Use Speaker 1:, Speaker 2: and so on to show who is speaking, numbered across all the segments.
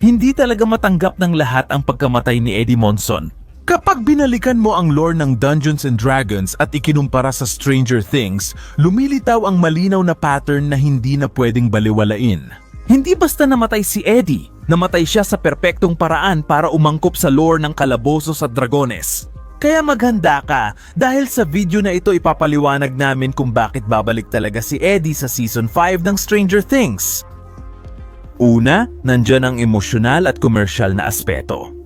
Speaker 1: Hindi talaga matanggap ng lahat ang pagkamatay ni Eddie Monson. Kapag binalikan mo ang lore ng Dungeons and Dragons at ikinumpara sa Stranger Things, lumilitaw ang malinaw na pattern na hindi na pwedeng baliwalain. Hindi basta namatay si Eddie, namatay siya sa perpektong paraan para umangkop sa lore ng Calabozos at Dragones. Kaya maghanda ka dahil sa video na ito ipapaliwanag namin kung bakit babalik talaga si Eddie sa Season 5 ng Stranger Things. Una, nandyan ang emosyonal at komersyal na aspeto.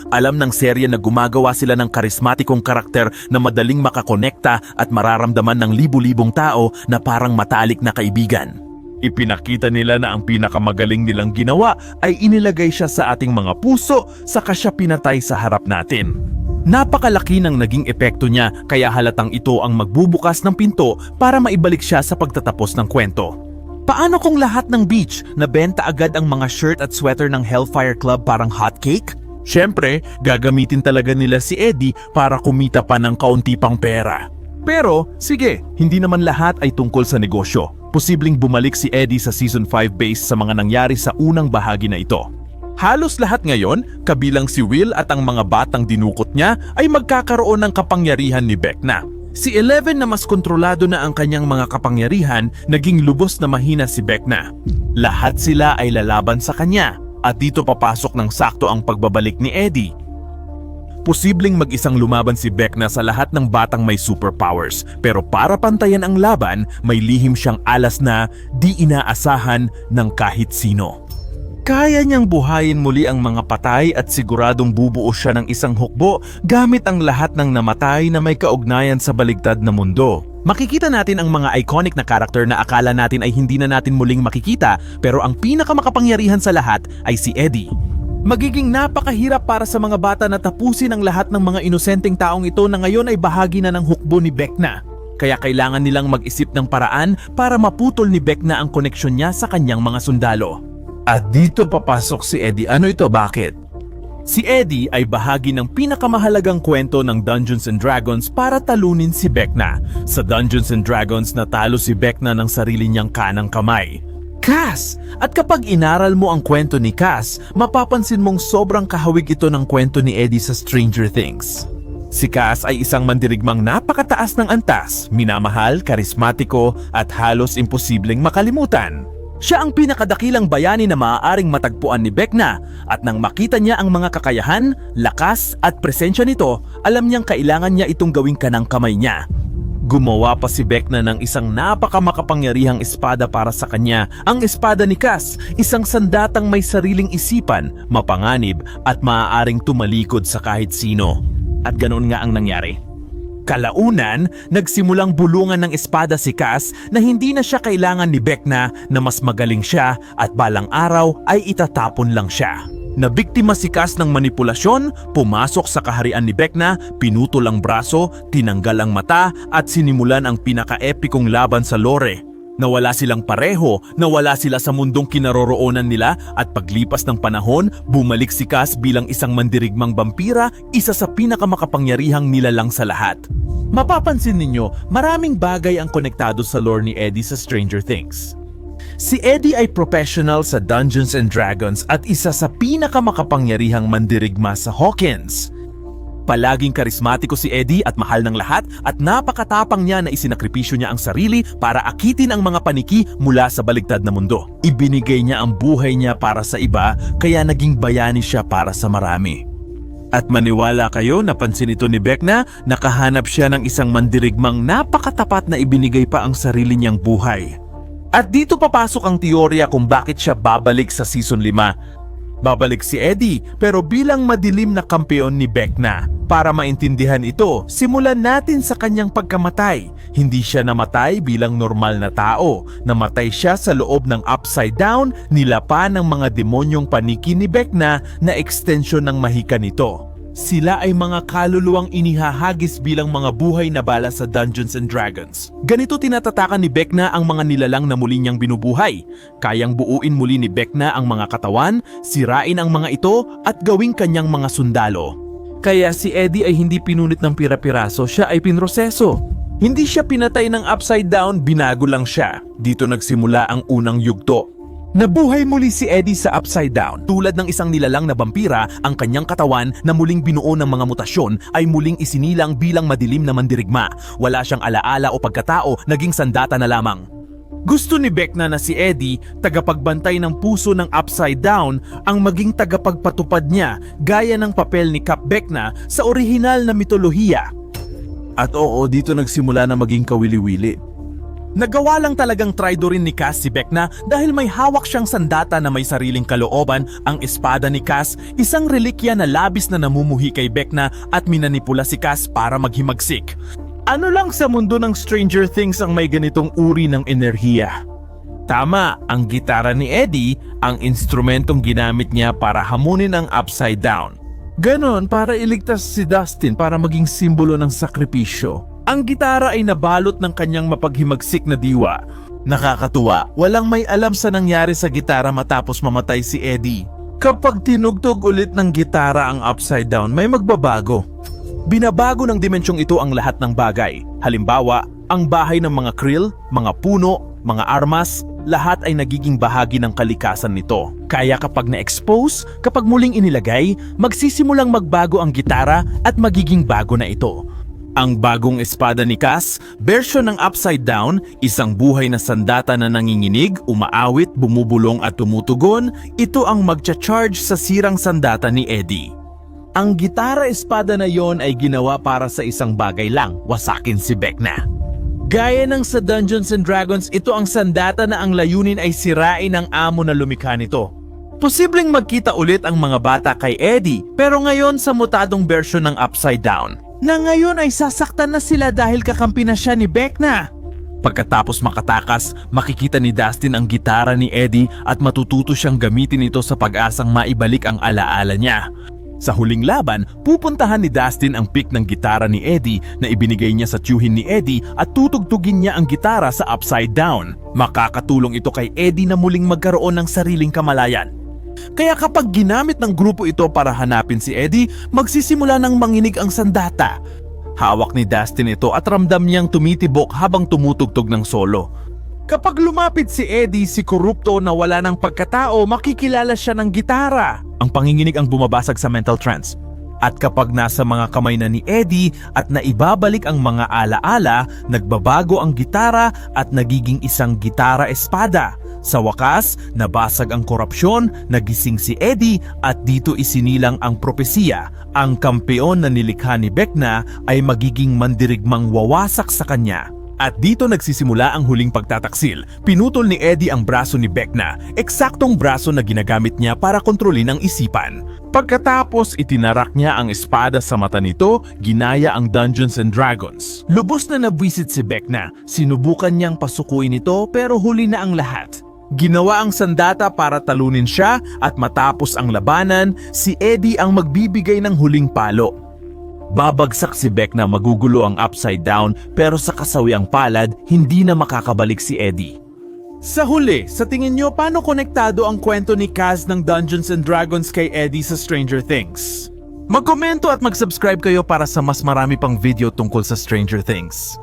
Speaker 1: Alam ng serye na gumagawa sila ng karismatikong karakter na madaling makakonekta at mararamdaman ng libu-libong tao na parang matalik na kaibigan. Ipinakita nila na ang pinakamagaling nilang ginawa ay inilagay siya sa ating mga puso saka siya pinatay sa harap natin. Napakalaki ng naging epekto niya kaya halatang ito ang magbubukas ng pinto para maibalik siya sa pagtatapos ng kwento. Paano kung lahat ng beach nabenta agad ang mga shirt at sweater ng Hellfire Club parang hotcake? Siyempre, gagamitin talaga nila si Eddie para kumita pa ng kaunti pang pera. Pero, sige, hindi naman lahat ay tungkol sa negosyo. Posibleng bumalik si Eddie sa Season 5 based sa mga nangyari sa unang bahagi na ito. Halos lahat ngayon, kabilang si Will at ang mga batang dinukot niya ay magkakaroon ng kapangyarihan ni Vecna. Si Eleven na mas kontrolado na ang kanyang mga kapangyarihan, naging lubos na mahina si Vecna. Lahat sila ay lalaban sa kanya at dito papasok ng sakto ang pagbabalik ni Eddie. Posibleng mag-isang lumaban si Vecna sa lahat ng batang may superpowers, pero para pantayan ang laban, may lihim siyang alas na di inaasahan ng kahit sino. Kaya niyang buhayin muli ang mga patay at siguradong bubuo siya ng isang hukbo gamit ang lahat ng namatay na may kaugnayan sa baligtad na mundo. Makikita natin ang mga iconic na karakter na akala natin ay hindi na natin muling makikita, pero ang pinakamakapangyarihan sa lahat ay si Eddie. Magiging napakahirap para sa mga bata na tapusin ang lahat ng mga inosenteng taong ito na ngayon ay bahagi na ng hukbo ni Vecna. Kaya kailangan nilang mag-isip ng paraan para maputol ni Vecna ang koneksyon niya sa kanyang mga sundalo. At dito papasok si Eddie. Ano ito? Bakit? Si Eddie ay bahagi ng pinakamahalagang kwento ng Dungeons and Dragons para talunin si Vecna. Sa Dungeons and Dragons natalo si Vecna ng sarili niyang kanang kamay. Cass! At kapag inaral mo ang kwento ni Cass, mapapansin mong sobrang kahawig ito ng kwento ni Eddie sa Stranger Things. Si Cass ay isang mandirigmang napakataas ng antas, minamahal, karismatiko at halos imposibleng makalimutan. Siya ang pinakadakilang bayani na maaaring matagpuan ni Vecna at nang makita niya ang mga kakayahan, lakas at presensya nito, alam niyang kailangan niya itong gawing kanang kamay niya. Gumawa pa si Vecna ng isang napakamakapangyarihang espada para sa kanya. Ang espada ni Cass, isang sandatang may sariling isipan, mapanganib at maaaring tumalikod sa kahit sino. At ganoon nga ang nangyari. Kalaunan, nagsimulang bulungan ng espada si Cass na hindi na siya kailangan ni Vecna na mas magaling siya at balang araw ay itatapon lang siya. Nabiktima si Cass ng manipulasyon, pumasok sa kaharian ni Vecna, pinutol ang braso, tinanggal ang mata at sinimulan ang pinaka-epikong laban sa lore. Nawala silang pareho, nawala sila sa mundong kinaroroonan nila at paglipas ng panahon, bumalik si Cass bilang isang mandirigmang vampira, isa sa pinakamakapangyarihang nilalang sa lahat. Mapapansin ninyo, maraming bagay ang konektado sa lore ni Eddie sa Stranger Things. Si Eddie ay professional sa Dungeons and Dragons at isa sa pinakamakapangyarihang mandirigma sa Hawkins. Palaging karismatiko si Eddie at mahal ng lahat at napakatapang niya na isinakripisyo niya ang sarili para akitin ang mga paniki mula sa baligtad na mundo. Ibinigay niya ang buhay niya para sa iba kaya naging bayani siya para sa marami. At maniwala kayo, napansin ito ni Vecna, nakahanap siya ng isang mandirigmang napakatapat na ibinigay pa ang sarili niyang buhay. At dito papasok ang teorya kung bakit siya babalik sa Season 5. Babalik si Eddie pero bilang madilim na kampeon ni Vecna. Para maintindihan ito, simulan natin sa kanyang pagkamatay. Hindi siya namatay bilang normal na tao. Namatay siya sa loob ng Upside Down, nilapa ng mga demonyong paniki ni Vecna na ekstensyon ng mahika nito. Sila ay mga kaluluwang inihahagis bilang mga buhay na bala sa Dungeons and Dragons. Ganito tinatatakan ni Vecna ang mga nilalang na muli niyang binubuhay. Kayang buuin muli ni Vecna ang mga katawan, sirain ang mga ito at gawing kanyang mga sundalo. Kaya si Eddie ay hindi pinunit ng pira-piraso, siya ay pinroseso. Hindi siya pinatay ng Upside Down, binago lang siya. Dito nagsimula ang unang yugto. Nabuhay muli si Eddie sa Upside Down. Tulad ng isang nilalang na vampira, ang kanyang katawan na muling binuo ng mga mutasyon ay muling isinilang bilang madilim na mandirigma. Wala siyang alaala o pagkatao, naging sandata na lamang. Gusto ni Vecna na si Eddie, tagapagbantay ng puso ng Upside Down, ang maging tagapagpatupad niya gaya ng papel ni Cap Vecna sa orihinal na mitolohiya. At oo, dito nagsimula na maging kawili-wili. Nagawa lang talagang traidorin ni Cass si Vecna dahil may hawak siyang sandata na may sariling kalooban, ang espada ni Cass, isang relikya na labis na namumuhi kay Vecna at minanipula si Cass para maghimagsik. Ano lang sa mundo ng Stranger Things ang may ganitong uri ng enerhiya? Tama, ang gitara ni Eddie, ang instrumentong ginamit niya para hamunin ang Upside Down. Ganon para iligtas si Dustin para maging simbolo ng sakripisyo. Ang gitara ay nabalot ng kanyang mapaghimagsik na diwa. Nakakatuwa, walang may alam sa nangyari sa gitara matapos mamatay si Eddie. Kapag tinugtog ulit ng gitara ang Upside Down, may magbabago. Binabago ng dimensyong ito ang lahat ng bagay. Halimbawa, ang bahay ng mga krill, mga puno, mga armas, lahat ay nagiging bahagi ng kalikasan nito. Kaya kapag na-expose, kapag muling inilagay, magsisimulang magbago ang gitara at magiging bago na ito. Ang bagong espada ni Cass, version ng Upside Down, isang buhay na sandata na nanginginig, umaawit, bumubulong at tumutugon, ito ang magcha-charge sa sirang sandata ni Eddie. Ang gitara espada na yon ay ginawa para sa isang bagay lang, wasakin si Vecna. Gaya ng sa Dungeons and Dragons, ito ang sandata na ang layunin ay sirain ang amo na lumikha nito. Posibleng magkita ulit ang mga bata kay Eddie, pero ngayon sa mutadong version ng Upside Down. Na ngayon ay sasaktan na sila dahil kakampi na siya ni Vecna. Pagkatapos makatakas, makikita ni Dustin ang gitara ni Eddie at matututo siyang gamitin ito sa pag-asang maibalik ang alaala niya. Sa huling laban, pupuntahan ni Dustin ang pick ng gitara ni Eddie na ibinigay niya sa tiyuhin ni Eddie at tutugtugin niya ang gitara sa Upside Down. Makakatulong ito kay Eddie na muling magkaroon ng sariling kamalayan. Kaya kapag ginamit ng grupo ito para hanapin si Eddie, magsisimula ng manginig ang sandata. Hawak ni Dustin ito at ramdam niyang tumitibok habang tumutugtog ng solo. Kapag lumapit si Eddie, si korupto na wala ng pagkatao, makikilala siya ng gitara. Ang panginginig ang bumabasag sa mental trance. At kapag nasa mga kamay na ni Eddie at naibabalik ang mga alaala, nagbabago ang gitara at nagiging isang gitara-espada. Sa wakas, nabasag ang korupsyon, nagising si Eddie at dito isinilang ang propesiya. Ang kampeon na nilikha ni Vecna ay magiging mandirigmang wawasak sa kanya. At dito nagsisimula ang huling pagtataksil. Pinutol ni Eddie ang braso ni Vecna, eksaktong braso na ginagamit niya para kontrolin ang isipan. Pagkatapos itinarak niya ang espada sa mata nito, ginaya ang Dungeons and Dragons. Lubos na nabwisit si Vecna, sinubukan niyang pasukuin ito pero huli na ang lahat. Ginawa ang sandata para talunin siya at matapos ang labanan, si Eddie ang magbibigay ng huling palo. Babagsak si Vecna, magugulo ang Upside Down pero sa kasawiang palad, hindi na makakabalik si Eddie. Sa huli, sa tingin nyo paano konektado ang kwento ni Cass ng Dungeons and Dragons kay Eddie sa Stranger Things? Magkomento at mag-subscribe kayo para sa mas marami pang video tungkol sa Stranger Things.